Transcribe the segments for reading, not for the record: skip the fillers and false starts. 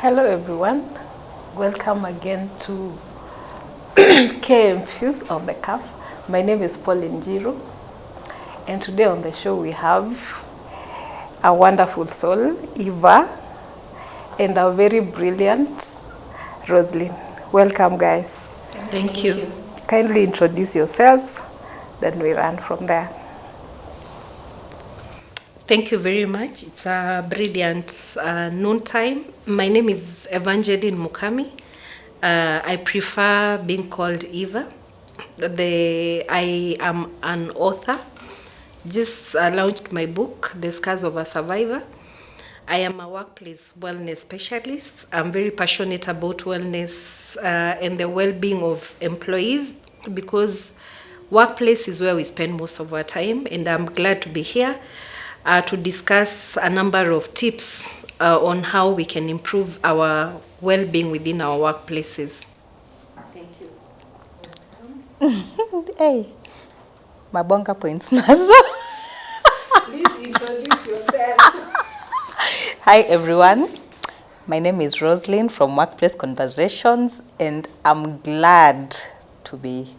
Hello everyone, welcome again to KM Fuse on the Cuff. My name is Pauline Njiro, and today on the show we have a wonderful soul, Eva, and a very brilliant Roslyn. Welcome guys. Thank you. Kindly introduce yourselves, then we run from there. Thank you very much. It's a brilliant noontime. My name is Evangeline Mukami. I prefer being called Eva. I am an author. Just launched my book, The Scars of a Survivor. I am a workplace wellness specialist. I'm very passionate about wellness and the well-being of employees because workplace is where we spend most of our time, and I'm glad to be here to discuss a number of tips on how we can improve our well-being within our workplaces. Thank you. Hey, mabonga points nazo. Please introduce yourself. Hi everyone, my name is Roslyn from Workplace Conversations, and I'm glad to be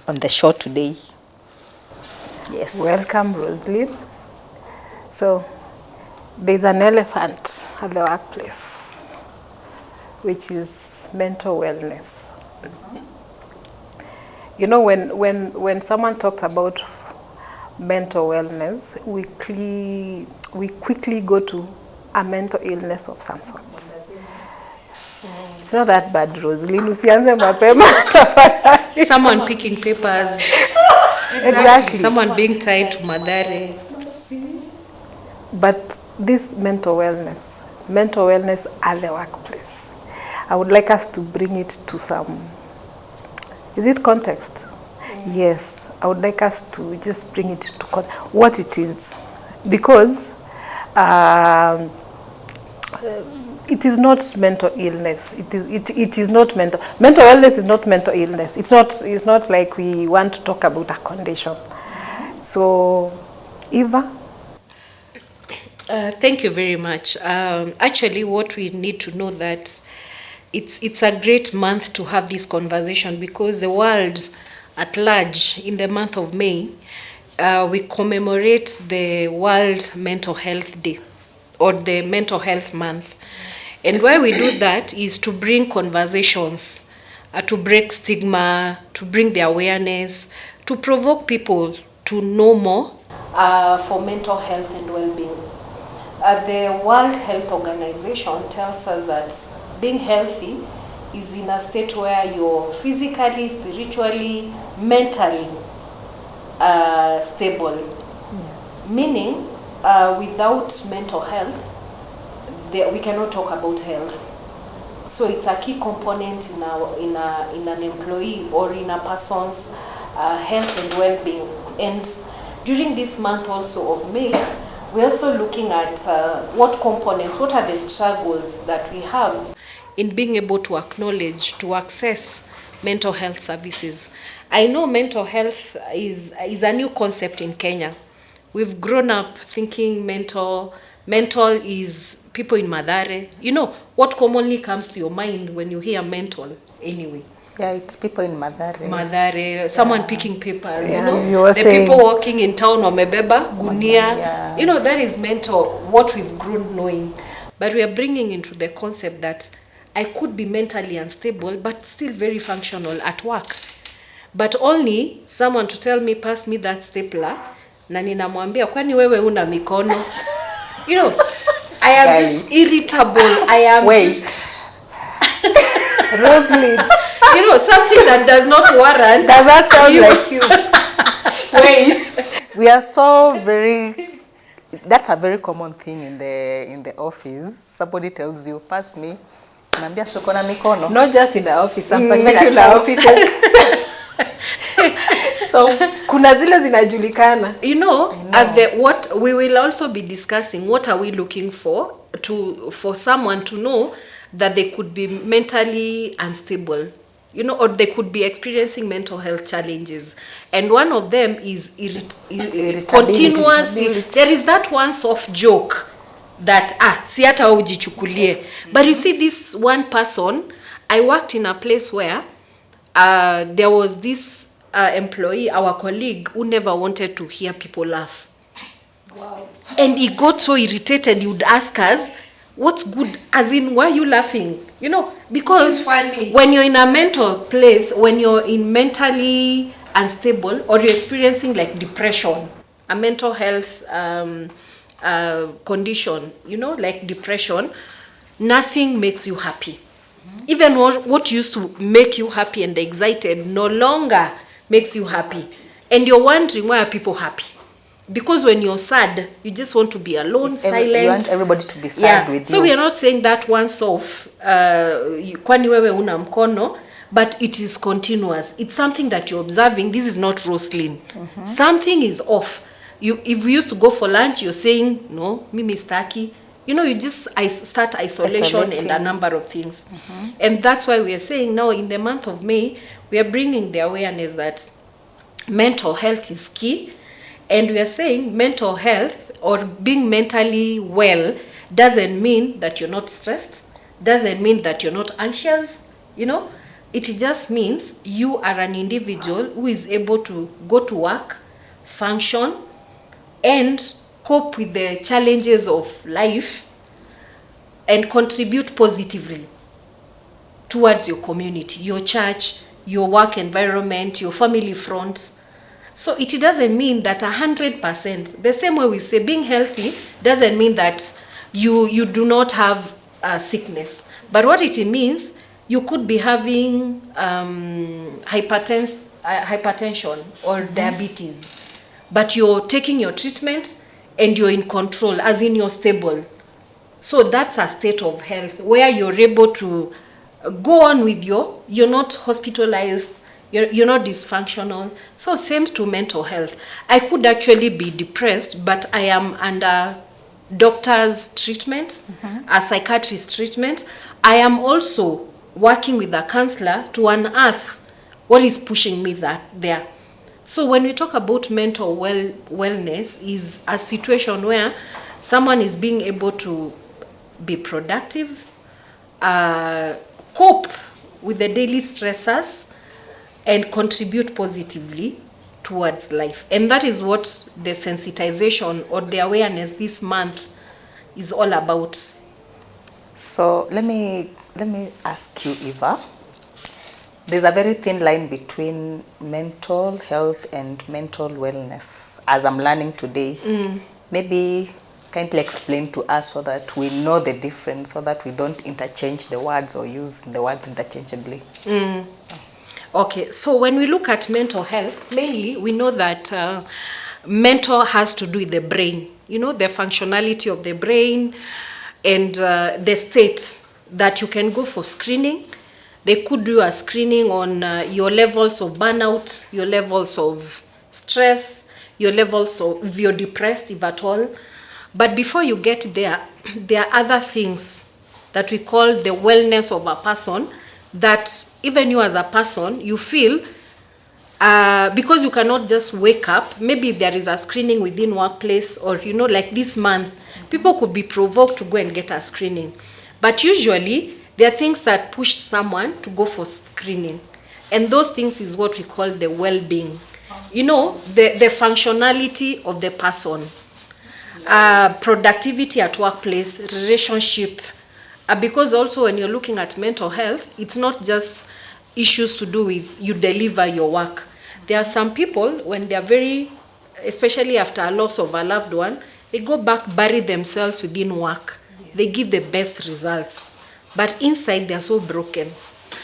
on the show today. Yes. Welcome, Roslyn. So, there's an elephant at the workplace, which is mental wellness. You know, when someone talks about mental wellness, we quickly go to a mental illness of some sort. It's not that bad, Roslyn. Usianze mapema tafadhali. Someone picking papers. Exactly. Someone being tied to Madare. But this mental wellness at the workplace, I would like us to bring it to some, is it context? Yes, I would like us to just bring it to what it is. Because it is not mental illness. It is not mental wellness is not mental illness. It's not like we want to talk about a condition. So, Eva? Thank you very much. Actually, what we need to know that it's a great month to have this conversation because the world at large, in the month of May, we commemorate the World Mental Health Day or the Mental Health Month. And why we do that is to bring conversations, to break stigma, to bring the awareness, to provoke people to know more for mental health and well-being. The World Health Organization tells us that being healthy is in a state where you're physically, spiritually, mentally stable. Meaning, without mental health, we cannot talk about health. So it's a key component in an employee or in a person's health and well-being. And during this month also of May, we're also looking at what are the struggles that we have in being able to acknowledge, to access mental health services. I know mental health is a new concept in Kenya. We've grown up thinking mental is people in Madare. You know, what commonly comes to your mind when you hear mental anyway? Yeah, it's people in Madare, someone picking papers, Yeah, you know, you the saying. people walking in town, Omebeba, Gunia, Yeah. you know, that is mental, what we've grown knowing. But we are bringing into the concept that I could be mentally unstable, but still very functional at work. But only someone to tell me, pass me that stapler, na ninamwambia, kwani wewe una mikono? You know, I am Guys. just irritable. I am Wait. Roslyn, you know, something that does not warrant. does that sound like you? Wait. We are so very. That's a very common thing in the office. Somebody tells you, pass me. Naambia soko na mikono. Not just in the office, some Even particular at home. offices. So Kuna zile zinajulikana. You know, what we will also be discussing, what are we looking for someone to know that they could be mentally unstable, you know, or they could be experiencing mental health challenges. And one of them is continuous. There is that one soft joke that si hata wewe ujichukulie. But you see, this one person, I worked in a place where there was this employee, our colleague, who never wanted to hear people laugh. Wow. And he got so irritated, he would ask us, what's good? As in, why are you laughing? You know, because when you're in a mental place, when you're in mentally unstable, or you're experiencing like depression, a mental health condition, you know, like depression, nothing makes you happy. Even what used to make you happy and excited no longer makes you happy. And you're wondering, why are people happy? Because when you're sad, you just want to be alone, silent. You want everybody to be sad with you. So we are not saying that once off, kwani wewe una mkono, but it is continuous. It's something that you're observing. This is not Roslyn. Something is off. If we used to go for lunch, you're saying, no, mimi staki. You know, you just start isolation and a number of things. And that's why we are saying now in the month of May, we are bringing the awareness that mental health is key. And we are saying mental health or being mentally well doesn't mean that you're not stressed, doesn't mean that you're not anxious, you know. It just means you are an individual who is able to go to work, function, and cope with the challenges of life and contribute positively towards your community, your church, your work environment, your family front. So it doesn't mean that 100%, the same way we say being healthy doesn't mean that you do not have sickness. But what it means, you could be having hypertension or diabetes, but you're taking your treatment and you're in control, as in you're stable. So that's a state of health where you're able to go on with you're not hospitalized, you're not dysfunctional. So same to mental health. I could actually be depressed, but I am under doctor's treatment, a psychiatrist treatment. I am also working with a counselor to unearth what is pushing me there. So when we talk about mental wellness, is a situation where someone is being able to be productive, cope with the daily stressors, and contribute positively towards life. And that is what the sensitization or the awareness this month is all about. So let me ask you, Eva. There's a very thin line between mental health and mental wellness, as I'm learning today. Maybe kindly explain to us so that we know the difference, so that we don't interchange the words or use the words interchangeably. Okay, so when we look at mental health, mainly we know that mental has to do with the brain, you know, the functionality of the brain and the state that you can go for screening. They could do a screening on your levels of burnout, your levels of stress, your levels of, if you're depressed, if at all. But before you get there, there are other things that we call the wellness of a person, that even you as a person, you feel, because you cannot just wake up. Maybe if there is a screening within workplace, or, you know, like this month, people could be provoked to go and get a screening. But usually, there are things that push someone to go for screening. And those things is what we call the well-being. You know, the functionality of the person. Productivity at workplace, relationship. Because also when you're looking at mental health, it's not just issues to do with you deliver your work. There are some people, when they're very, especially after a loss of a loved one, they go back, bury themselves within work. They give the best results. But inside, they're so broken.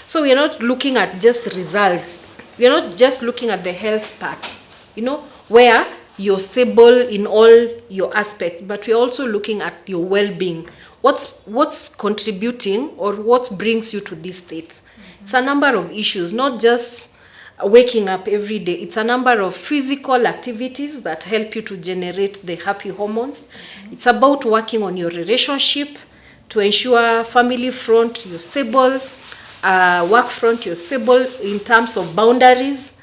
So we're not looking at just results. We're not just looking at the health part, you know, where you're stable in all your aspects, but we're also looking at your well-being. What's contributing, or what brings you to this state? It's a number of issues, not just waking up every day. It's a number of physical activities that help you to generate the happy hormones. It's about working on your relationship to ensure family front, you're stable, work front, you're stable in terms of boundaries,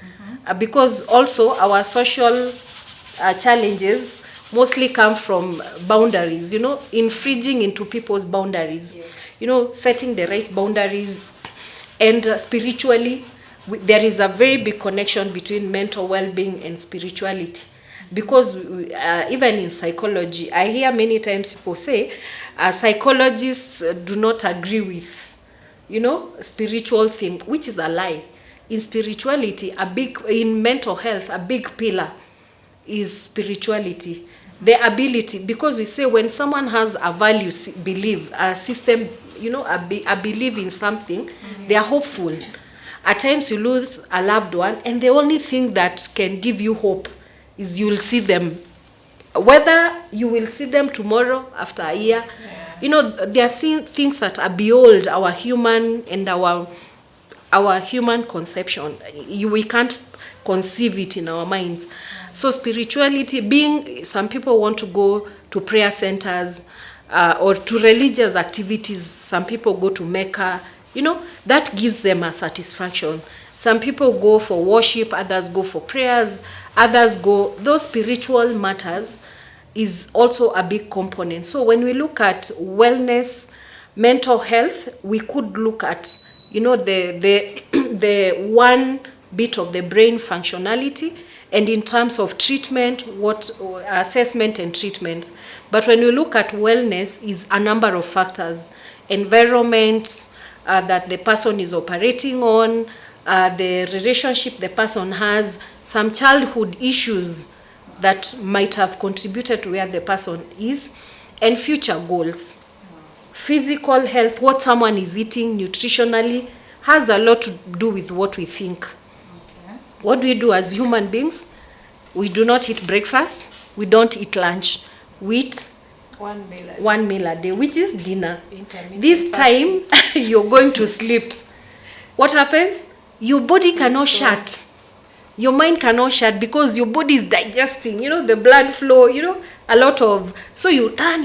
because also our social challenges mostly come from boundaries, infringing into people's boundaries, setting the right boundaries. And spiritually, there is a very big connection between mental well-being and spirituality. Because even in psychology, I hear many times people say psychologists do not agree with, spiritual thing, which is a lie. In spirituality, in mental health, a big pillar is spirituality. The ability, because we say when someone has a value belief, a system, a belief in something, they are hopeful. At times you lose a loved one, and the only thing that can give you hope is you'll see them. Whether you will see them tomorrow, after a year, there are things that are beyond our human and our human conception. We can't conceive it in our minds. So spirituality, some people want to go to prayer centers or to religious activities. Some people go to Mecca. That gives them a satisfaction. Some people go for worship, others go for prayers, others go, those spiritual matters is also a big component. So when we look at wellness, mental health, we could look at, the one bit of the brain functionality, and in terms of treatment, what assessment and treatment. But when we look at wellness, is a number of factors: environment that the person is operating on, the relationship the person has, some childhood issues that might have contributed to where the person is, and future goals. Physical health, what someone is eating nutritionally, has a lot to do with what we think. Okay. What do we do as human beings? We do not eat breakfast. We don't eat lunch. We eat one meal a day, which is dinner. This time, you're going to sleep. What happens? Your body cannot shut. Your mind cannot shut because your body is digesting, the blood flow, a lot of... So you turn.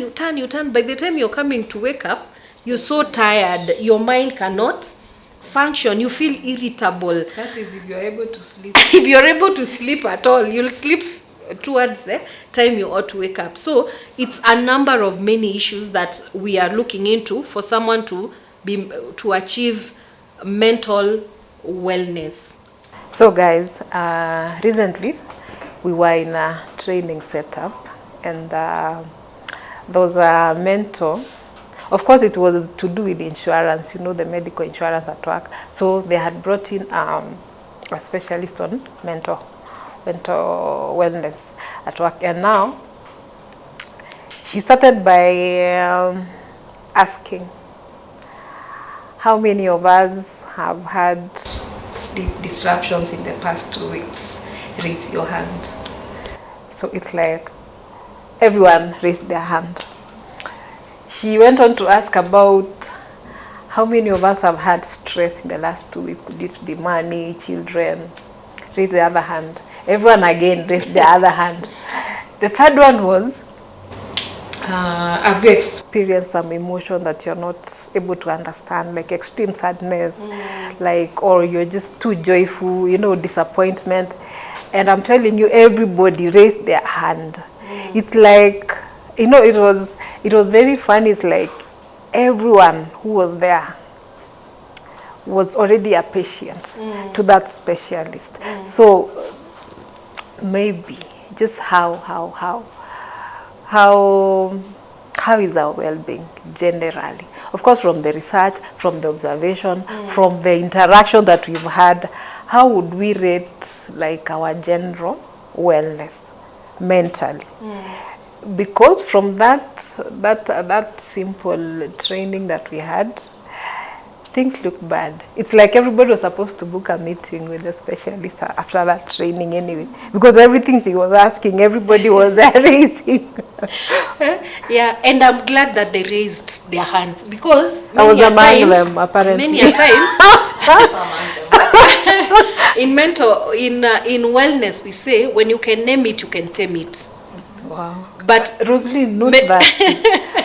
By the time you're coming to wake up, you're so tired. Your mind cannot function. You feel irritable. That is if you're able to sleep. If you're able to sleep at all, you'll sleep towards the time you ought to wake up. So it's a number of many issues that we are looking into for someone to achieve mental wellness. So guys, recently we were in a training setup, and those mental, of course it was to do with insurance, the medical insurance at work. So they had brought in a specialist on mental wellness at work, and now she started by asking how many of us have had sleep disruptions in the past 2 weeks. Raise your hand. So it's like everyone raised their hand. She went on to ask about how many of us have had stress in the last 2 weeks. Could it be money, children? Raise the other hand. Everyone again raised the other hand. The third one was, have you experienced some emotion that you're not able to understand, like extreme sadness, or you're just too joyful, disappointment? And I'm telling you, everybody raised their hand. It's like, it was very funny. It's like everyone who was there was already a patient to that specialist. So maybe just how is our well-being generally? Of course, from the research, from the observation, from the interaction that we've had, how would we rate like our general wellness mentally? Because from that simple training that we had, things looked bad. It's like everybody was supposed to book a meeting with a specialist after that training anyway, because everything she was asking, everybody was there raising. Yeah, and I'm glad that they raised their hands, because I was among them, apparently. Many a times, in wellness, we say when you can name it, you can tame it. Wow. But Rosalie knows that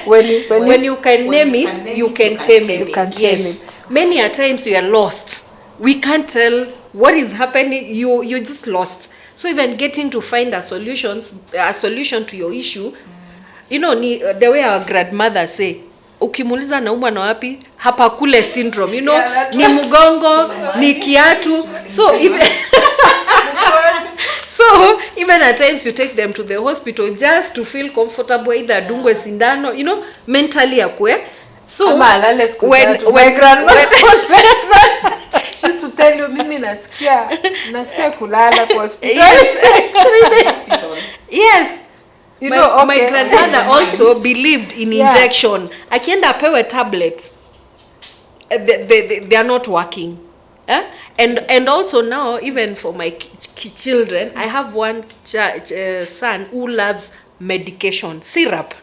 when you can name it, you can tame it. You can tame it. Many a times you are lost. We can't tell what is happening. You're just lost. So even getting to find a solution to your issue, you know, the way our grandmother say, ukimuliza naumwa na wapi, hapa kule syndrome, you know, ni mgongo, ni kiatu. So even so even at times you take them to the hospital just to feel comfortable, either dungwe sindano, you know, mentally akwe. So when grandma she used to tell you, mimi nasikia kulala kwa hospital. Yes. You know, my grandmother also believed in injection. Akienda apewe tablet, they are not working. And also now, even for my children, I have one son who loves medication, syrup.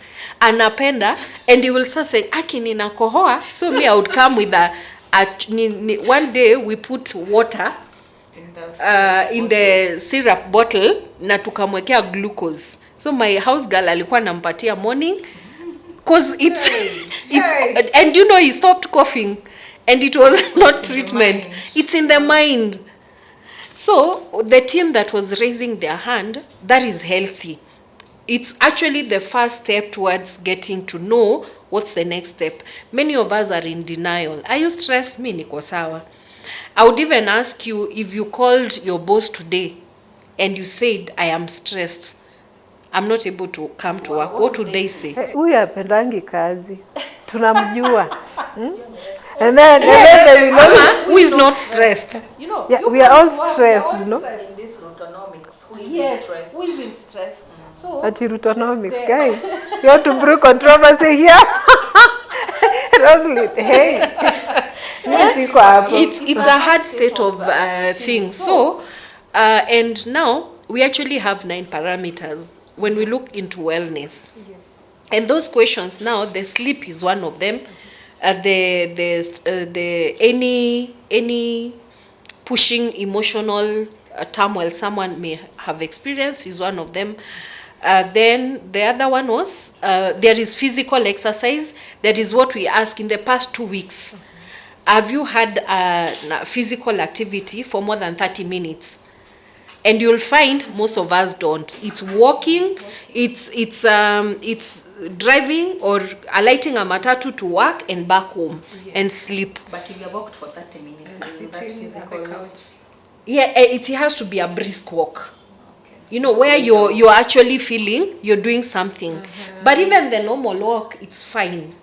Anapenda, and he will start saying, aki ninakohoa. So me, I would come with one day we put water in the syrup bottle na tukamwekea glucose. So my house girl alikuwa nampatia morning, cause it's and you know, he stopped coughing, and it was not treatment. It's in the mind. So the team that was raising their hand, that is healthy. It's actually the first step towards getting to know what's the next step. Many of us are in denial. Are you stressed? Me niko sawa. I would even ask you, if you called your boss today and you said, I am stressed, I'm not able to come to work, what would they say? Huyu apendangi kazi. Tunamjua. And then they will know who is not stressed. You know, yeah, we are all stressed, you know. In this rotonomics, who is in stress? Who is in stress? So at rotonomics, guys. You have to brew controversy here. Rosalie, hey. It's a hard state of things. So, and now we actually have 9 parameters when we look into wellness. Yes. And those questions now, the sleep is one of them. Any pushing emotional turmoil someone may have experienced is one of them. Then the other one was there is physical exercise. That is what we ask in the past 2 weeks. Have you had physical activity for more than 30 minutes? And you'll find most of us don't. It's walking, it's driving or alighting a matatu to work and back home and sleep. But if you have walked for 30 minutes, isn't that physical? Yeah, it has to be a brisk walk. Okay. You know, where you're actually feeling you're doing something. But even the normal walk, it's fine.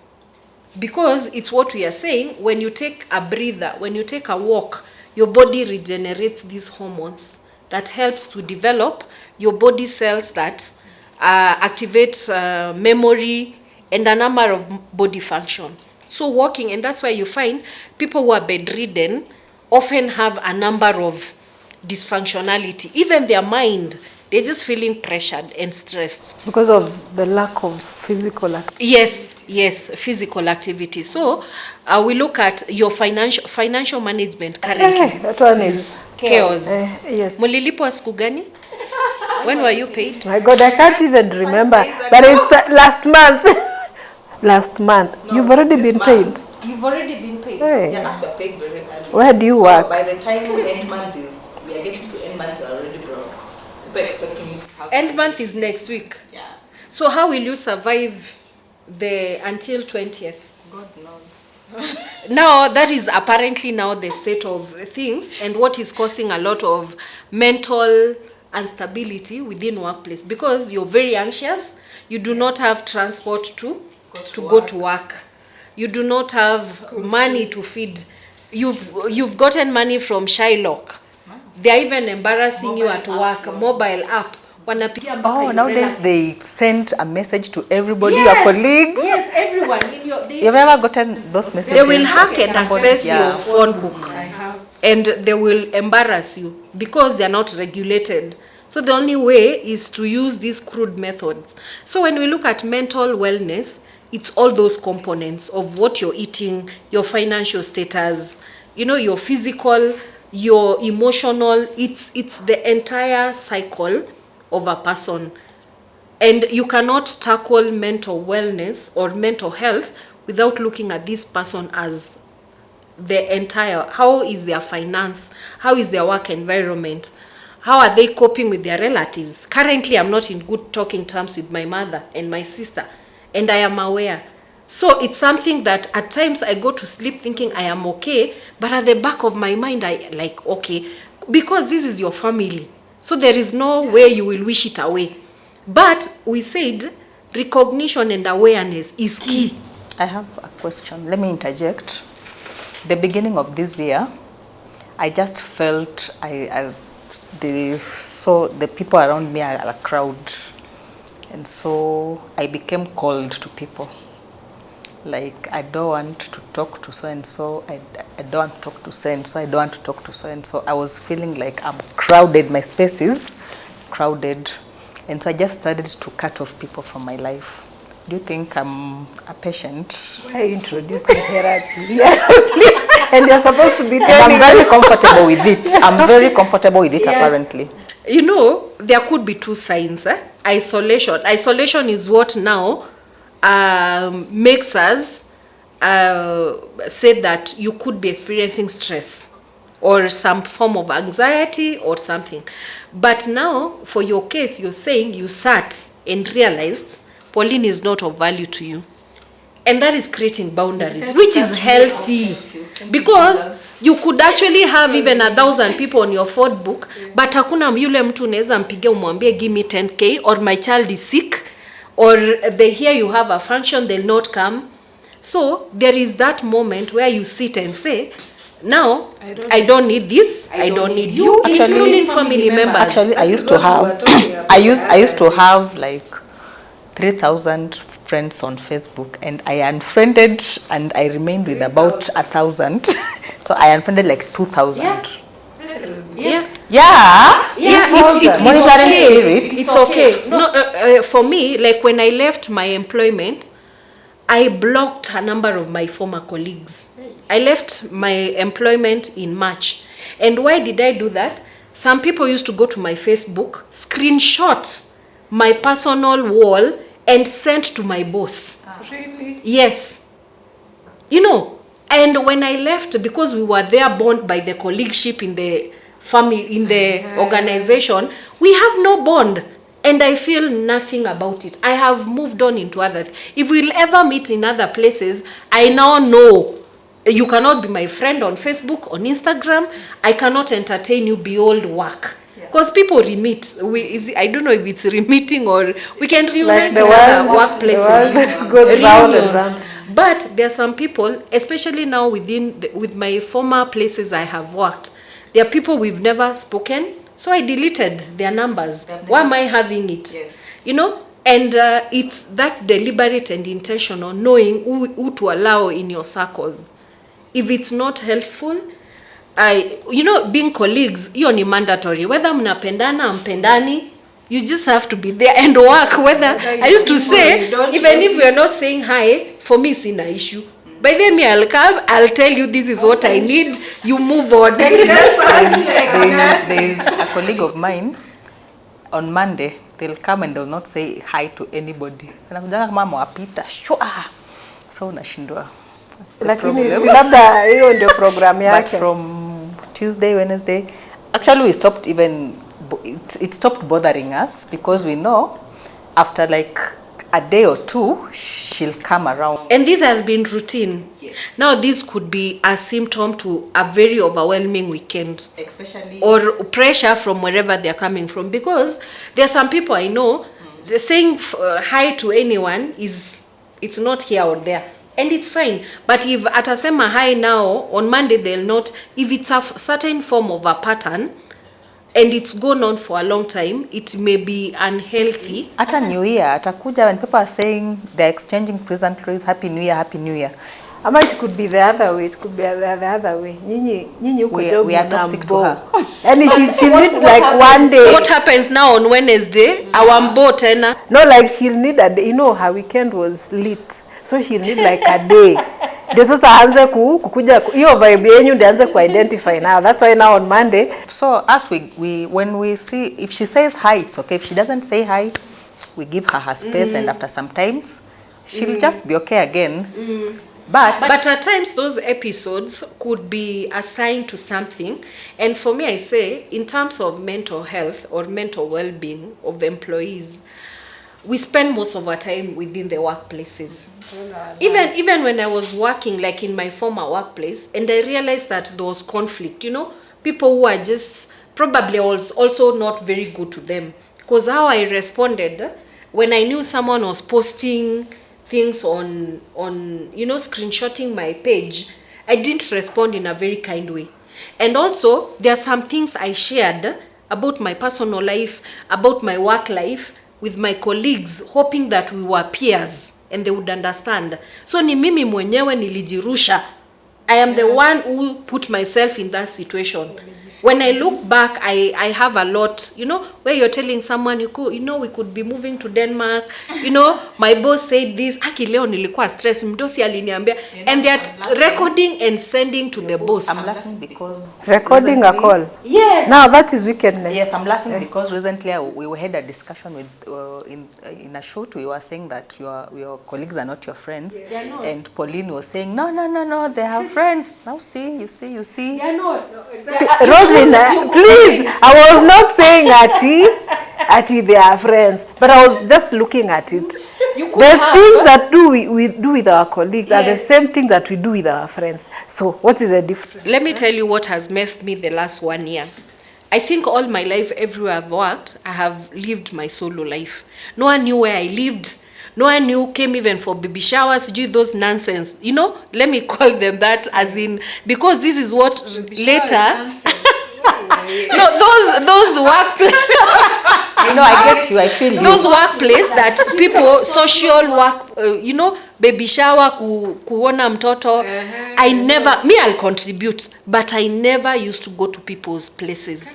Because it's what we are saying, when you take a breather, when you take a walk, your body regenerates these hormones that helps to develop your body cells that activate memory and a number of body function. So walking, and that's why you find people who are bedridden often have a number of dysfunctionality. Even their mind, they're just feeling pressured and stressed. Because of the lack of physical activity. Yes, physical activity. So we look at your financial management currently. That one is chaos. Yes. Mulilipwa siku gani? When were you paid? My God, I can't even remember. But it's last month. Last month. No, you've already been paid. You've already been paid. Hey. Yeah, us were paid very early. Where do you work? By the time end month is, we are getting to end month, we are already broke. People expecting you to have. End month is next week. Yeah. So how will you survive until 20th? God knows. Now that is apparently now the state of things, and what is causing a lot of mental instability within workplace, because you're very anxious. You do not have transport to go to work. You do not have money to feed. You've gotten money from Shylock. They are even embarrassing you at work. Mobile app. Oh, nowadays they send a message to everybody, your colleagues. Yes, everyone. You've ever gotten those messages? They will hack and access your phone book. I have. And they will embarrass you because they are not regulated. So the only way is to use these crude methods. So when we look at mental wellness, it's all those components of what you're eating, your financial status, you know, your physical, your emotional. It's the entire cycle of a person. And you cannot tackle mental wellness or mental health without looking at this person as the entire. How is their finance? How is their work environment? How are they coping with their relatives? Currently, I'm not in good talking terms with my mother and my sister, and I am aware. So it's something that at times I go to sleep thinking I am okay, but at the back of my mind, I like, okay, because this is your family. So there is no way you will wish it away. But we said recognition and awareness is key. I have a question. Let me interject. The beginning of this year, I just felt the people around me are a crowd, and so I became cold to people. Like, I don't want to talk to so and so. I don't want to talk to so and so. I don't want to talk to so and so. I was feeling like I'm crowded. My space is crowded, and so I just started to cut off people from my life. Do you think I'm a patient? I introduced therapy. And you're supposed to be telling and I'm very comfortable with it. I'm very comfortable with it, apparently. You know, there could be two signs. Isolation. Isolation is what now makes us say that you could be experiencing stress or some form of anxiety or something. But now, for your case, you're saying you sat and realized Pauline is not of value to you. And that is creating boundaries, which is healthy. Because you could actually have even 1,000 people on your Ford book, but hakuna yule mtu unaweza mpigia umwambie give me 10k, or my child is sick, or they hear you have a function, they'll not come. So there is that moment where you sit and say, now I don't need this, I don't need you, including family members. Actually, I used to have like 3,000 friends on Facebook, and I unfriended, and I remained with about 1,000. So I unfriended like 2,000. It's monitoring okay. spirit. It's okay. No, for me, like when I left my employment, I blocked a number of my former colleagues. I left my employment in March. And why did I do that? Some people used to go to my Facebook, screenshot my personal wall, and sent to my boss. Really? Yes. You know, and when I left, because we were there bound by the colleagueship in the family, in the organization, we have no bond. And I feel nothing about it. I have moved on into others. If we'll ever meet in other places, I now know you cannot be my friend on Facebook, on Instagram. I cannot entertain you beyond work. Because people remit. I don't know if it's remitting or we can reunite like in other workplaces. Goes round and round. But there are some people, especially now with my former places I have worked, there are people we've never spoken. So I deleted their numbers. Why am I having it? Yes. You know? And it's that deliberate and intentional knowing who to allow in your circles. If it's not helpful, being colleagues, hiyo ni mandatory. Whether mnapendana, mpendani, you just have to be there and work. I used to say, even if we are not saying hi, for me, it's an issue. By then, I'll come, I'll tell you this is what I need, you move on. There's a colleague of mine, on Monday, they'll come and they'll not say hi to anybody. So unashindwa. Lakini labda hiyo ndio program yake. But from Tuesday, Wednesday, actually we stopped it stopped bothering us, because we know after like a day or two, she'll come around. And this has been routine. Yes. Now this could be a symptom to a very overwhelming weekend. Especially. Or pressure from wherever they're coming from. Because there are some people I know, saying hi to anyone it's not here or there. And it's fine. But if atasema hi now, on Monday they'll not. If it's a certain form of a pattern, and it's gone on for a long time, it may be unhealthy. Ata New Year, atakuja when people are saying they're exchanging pleasantries, Happy New Year, Happy New Year. Ama it could be the other way. It could be the other way. Nyinyi uko job we are toxic to her. And she'll need like one day. What happens now on Wednesday? Awambo tena. No, like she'll need a day. You know, her weekend was lit. So she'll need like a day. Ndio sasa aanze kukuja hiyo vibe yenu ndio aanze identify now. That's why now on Monday. So as when we see, if she says hi, it's okay. If she doesn't say hi, we give her space, and after some times she'll just be okay again. But at times those episodes could be assigned to something. And for me, I say, in terms of mental health or mental well-being of employees, we spend most of our time within the workplaces. Even when I was working, like in my former workplace, and I realized that there was conflict, people who are just probably also not very good to them. Because how I responded when I knew someone was posting things on screenshotting my page, I didn't respond in a very kind way. And also, there are some things I shared about my personal life, about my work life with my colleagues, hoping that we were peers and they would understand. So ni mimi mwenyewe nilijirusha. I am the one who put myself in that situation. When I look back, I have a lot, where you're telling someone, we could be moving to Denmark, my boss said this, aki leo nilikuwa stress, mdosi aliniambia, and they're recording and sending to the boss. I'm laughing because... Recording a call. Yes. Now that is wickedness. Yes, I'm laughing because recently we had a discussion with in a shoot. We were saying that your colleagues are not your friends. They are not. And Pauline was saying, no, they are friends. Now see, you see. They are not. Roslyn, please, I was not saying Ati they are friends, but I was just looking at it. The things that we do with our colleagues are the same thing that we do with our friends. So what is the difference? Let me tell you what has messed me the last 1 year. I think all my life, everywhere I've worked, I have lived my solo life. No one knew where I lived. No one knew, came even for baby showers, do those nonsense. Let me call them that as in, because this is what later... No, those workplace. I get you. I feel you. Those workplace that people, social work, baby shower, kuona mtoto. I'll contribute, but I never used to go to people's places.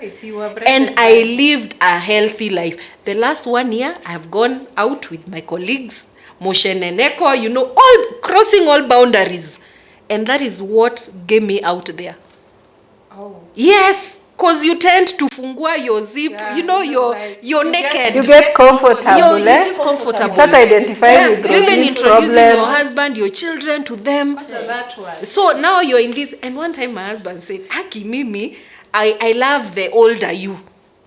And I lived a healthy life. The last 1 year, I've gone out with my colleagues, Moshe Neneko, all crossing all boundaries. And that is what gave me out there. Oh. Yes. Because you tend to fungua your zip, you're naked. You get comfortable. You're just comfortable. You start identifying with you even introducing problems. your husband, your children to them. So now you're in this. And one time my husband said, Aki, Mimi, I love the older you.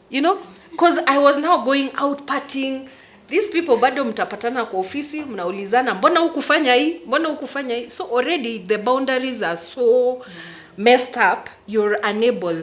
Because I was now going out partying. These people bado mtapatana kwa ofisi, mnaulizana, mbona hukufanya hii? So already the boundaries are so messed up, you're unable.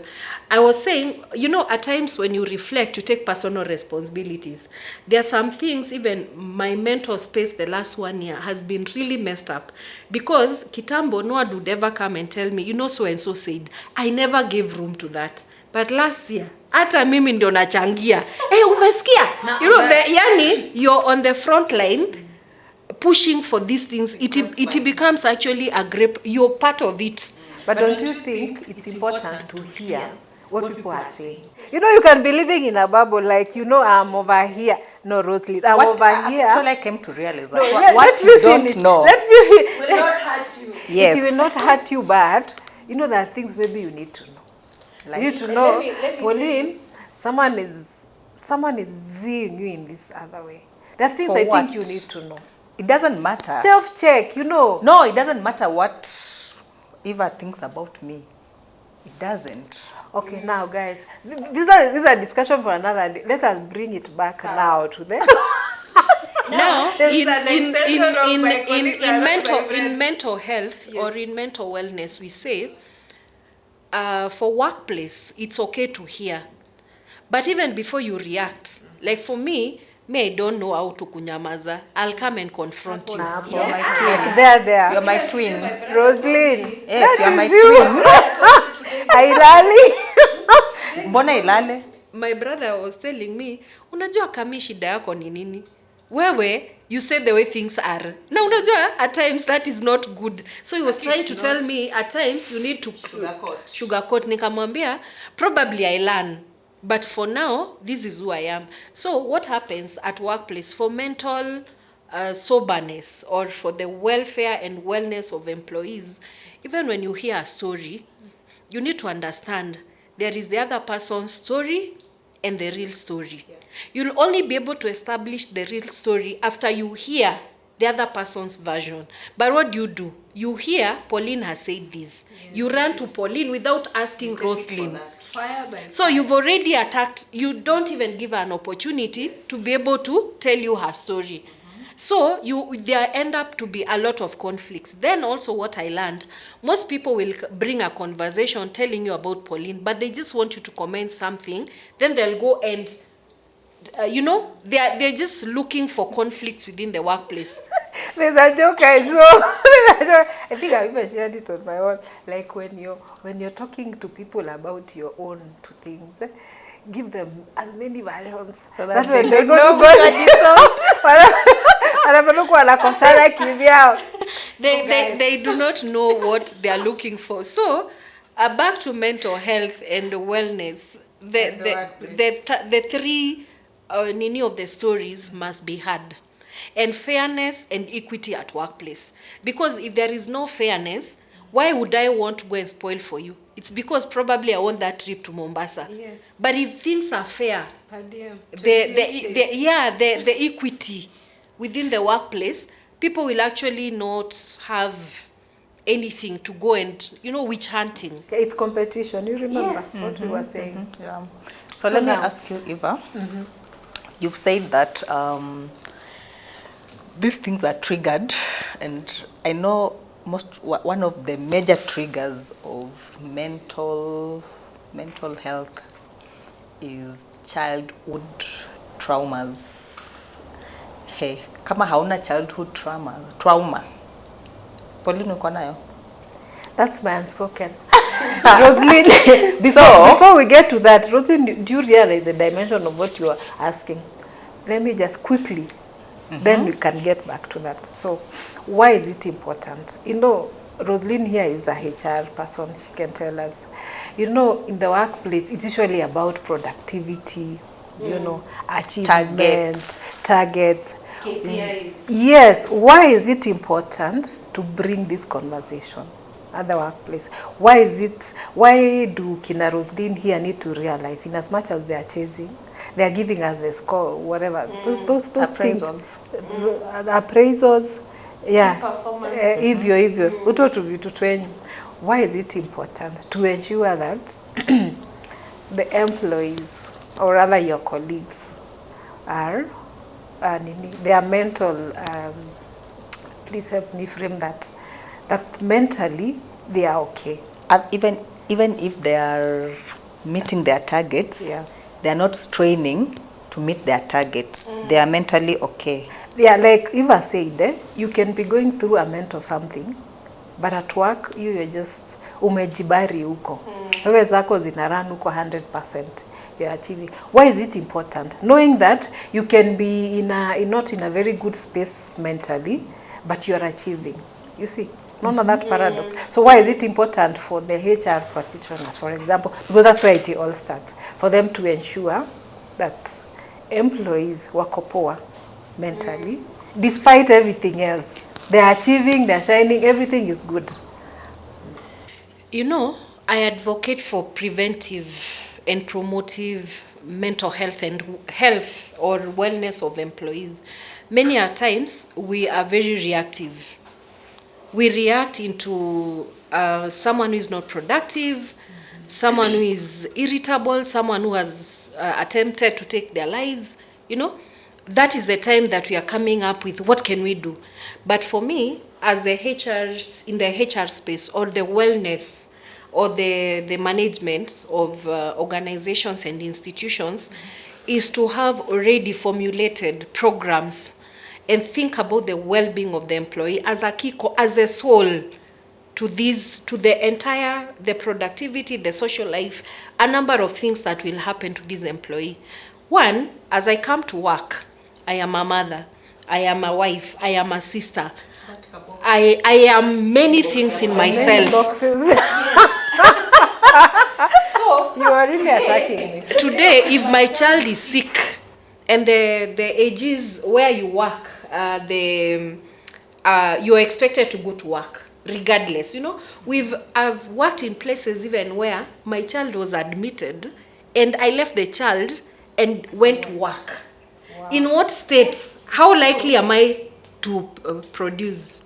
I was saying, at times when you reflect, you take personal responsibilities. There are some things, even my mental space the last 1 year has been really messed up. Because kitambo, no one would ever come and tell me, so and so said. I never gave room to that. But last year, hata mimi ndio nachangia. Hey, umesikia? You're on the front line, pushing for these things. It becomes actually a grip. You're part of it. But don't you think it's important to hear what people are saying? You can be living in a bubble like, I'm over here. No, Rosalie, I'm over here. Actually, I came to realize that what you don't know. Will not hurt you. Yes. It will not hurt you, but, there are things maybe you need to know. You need to know, Pauline, someone is viewing you in this other way. There are things I think you need to know. It doesn't matter. Self-check, No, it doesn't matter what Eva thinks about me. It doesn't. Okay, now guys, these are discussion for another day. Let us bring it back now to them. Now, in mental health or in mental wellness, we say, for workplace, it's okay to hear. But even before you react, like for me, I don't know how to kunyamaza. I'll come and confront you. You're my twin. There. You're my twin. Rosaline. Yes, you're my twin. Ailali. Mbona ilale? My brother was telling me, unajua kami shida yako ni nini? Wewe, you say the way things are. Na unajua, at times that is not good. So he was trying to tell me, at times you need to sugarcoat. Nikamwambia, probably I learn. But for now, this is who I am. So what happens at workplace for mental soberness or for the welfare and wellness of employees, even when you hear a story, you need to understand there is the other person's story and the real story. Yeah. You'll only be able to establish the real story after you hear the other person's version. But what do? you hear Pauline has said this. Yes, you run to Pauline without asking Roslyn. So you've already attacked. You don't even give her an opportunity to be able to tell you her story. So there end up to be a lot of conflicts. Then also what I learned, most people will bring a conversation telling you about Pauline, but they just want you to comment something. Then they'll go and, they're just looking for conflicts within the workplace. There's a joke I saw. I think I even shared it on my own. Like when you're talking to people about your own two things, give them as many versions so that when they go know to they do not know what they are looking for. So back to mental health and wellness, the three nini of the stories must be heard. And fairness and equity at workplace. Because if there is no fairness, why would I want to go and spoil for you? It's because probably I want that trip to Mombasa. Yes. But if things are fair, the equity within the workplace, people will actually not have anything to go and, witch hunting. It's competition. You remember Yes. what we were saying? Yeah. So let me ask you, Eva. You've said that these things are triggered, and I know one of the major triggers of mental health is childhood traumas. Hey, kama hauna childhood trauma, Pauline uko nayo? That's my unspoken. Roslyn, before we get to that, Roslyn, do you realize the dimension of what you are asking? Let me just quickly, then we can get back to that. So, why is it important? Roslyn here is a HR person. She can tell us. In the workplace, it's usually about productivity, achievements, targets. KPIs. Yes. Why is it important to bring this conversation at the workplace? Why do Kina Roslyn here need to realize, in as much as they are chasing, they are giving us the score, whatever, those appraisals. Appraisals, yeah. Performance. Why is it important to ensure that the employees, or rather your colleagues, are their mental, please help me frame that mentally they are okay. And even if they are meeting their targets, Yeah. they are not straining to meet their targets. They are mentally okay. Yeah, like Eva said, you can be going through a mental something, but at work you're just umejibari huko. Wewe zako zinarun huko 100%. You're achieving. Why is it important? Knowing that you can be not in a very good space mentally, but you are achieving. You see? None of that paradox. So why is it important for the HR practitioners, for example? Because that's where it all starts. For them to ensure that employees wako poa mentally, despite everything else. They're achieving, they're shining, everything is good. I advocate for preventive and promotive mental health or wellness of employees. Many a times we are very reactive. We react into someone who is not productive, someone who is irritable, someone who has attempted to take their lives. That is the time that we are coming up with what can we do. But for me, as the in the HR space, or the wellness, or the management of organizations and institutions, is to have already formulated programs and think about the well-being of the employee as a soul to the productivity, the social life, a number of things that will happen to this employee. One, as I come to work, I am a mother, I am a wife, I am a sister, I am many things in myself. So you are really attacking me. Today, if my child is sick and the ages where you work, you're expected to go to work regardless. I've worked in places even where my child was admitted and I left the child and went to work. Wow. In what state? How likely am I to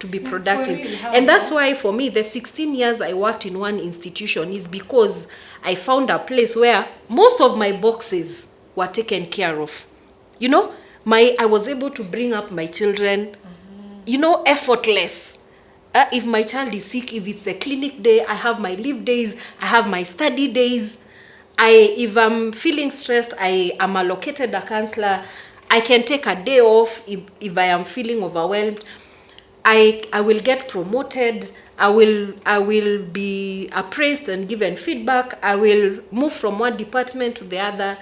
be Yeah, productive. for real, how And that's long? why for me the 16 years I worked in one institution is because I found a place where most of my boxes were taken care of. You know, I was able to bring up my children, you know, effortless. If my child is sick, if it's a clinic day, I have my leave days, I have my study days. If I'm feeling stressed, I am allocated a counselor. I can take a day off if I am feeling overwhelmed. I will get promoted. I will be appraised and given feedback. I will move from one department to the other.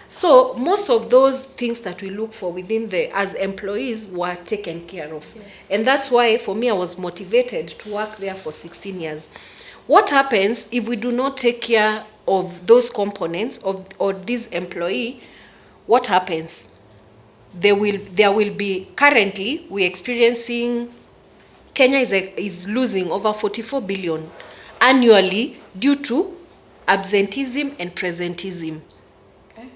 So most of those things that we look for within as employees were taken care of. Yes. And that's why for me I was motivated to work there for 16 years. What happens if we do not take care of those components of this employee? What happens? There will be, currently we're experiencing, Kenya is losing over 44 billion annually due to absenteeism and presenteeism. Okay.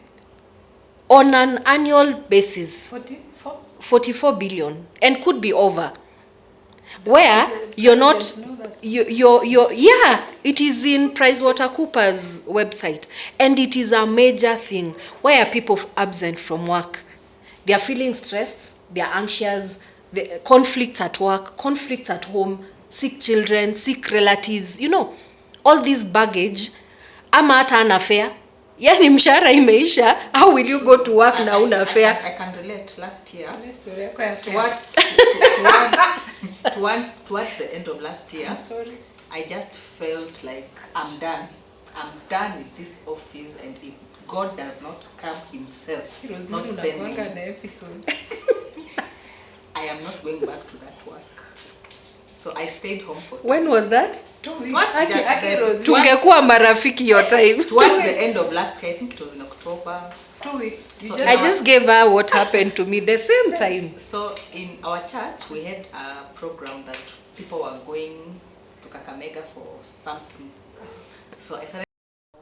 On an annual basis, 44? 44 billion, and could be over. Where you're not, yeah, it is in PricewaterhouseCoopers website, and it is a major thing where people absent from work. They are feeling stressed, they are anxious, the conflicts at work, conflicts at home, sick children, sick relatives, you know, all this baggage. Ama hata ana fare, yani mshahara imeisha, how will you go to work na una fare? I can relate. Last year, Towards towards the end of last year, sorry. I just felt like I'm done. I'm done with this office, and if God does not come himself, not send me, I am not going back to that work. So I stayed home for 2 When was that? 2 weeks. Towards Tungekuwa marafiki your time. towards the end of last year, I think it was in October. 2 weeks. You So just I just gave her what happened to me the same time. So in our church, we had a program that people were going to Kakamega for something. So I started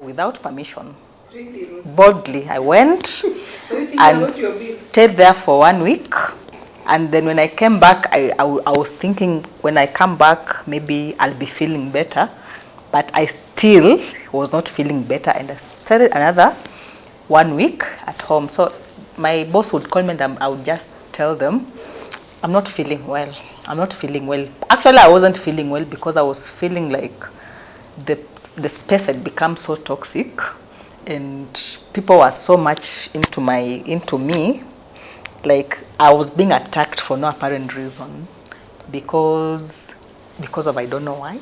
without permission. really rude. Boldly, I went So you think and about your bills? stayed there for 1 week. And then when I came back, I was thinking when I come back, maybe I'll be feeling better. But I still was not feeling better. And I started another 1 week at home. So my boss would call me and I would just tell them, I'm not feeling well. I'm not feeling well. Actually, I wasn't feeling well because I was feeling like the space had become so toxic and people were so much into me. Like I was being attacked for no apparent reason because of I don't know why.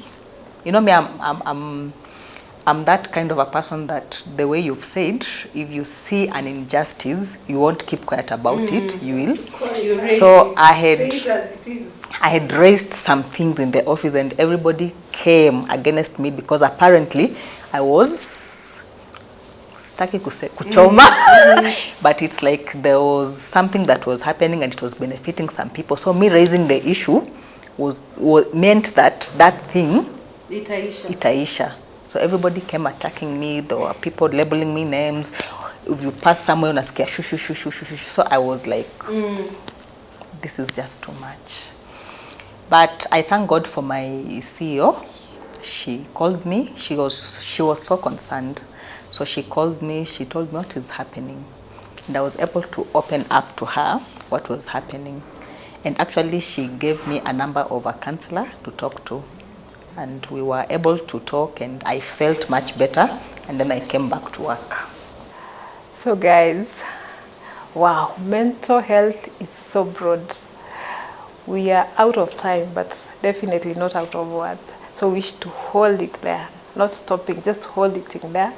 You know me, I'm that kind of a person that the way you've said, if you see an injustice, you won't keep quiet about it. You will. So I had raised some things in the office and everybody came against me because apparently I was staki kuchoma, but it's like there was something that was happening and it was benefiting some people. So me raising the issue was meant that thing itaisha. So everybody came attacking me. There were people labeling me names. If you pass somewhere, unasikia shu shu shu shu shu shu. So I was like, this is just too much. But I thank God for my CEO. She called me. She was so concerned. So she called me, she told me what is happening. And I was able to open up to her what was happening. And actually she gave me a number of a counselor to talk to. And we were able to talk and I felt much better. And then I came back to work. So guys, wow, mental health is so broad. We are out of time, but definitely not out of words. So we should hold it there, not stopping, just hold it in there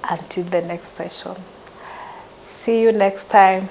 until the next session. See you next time.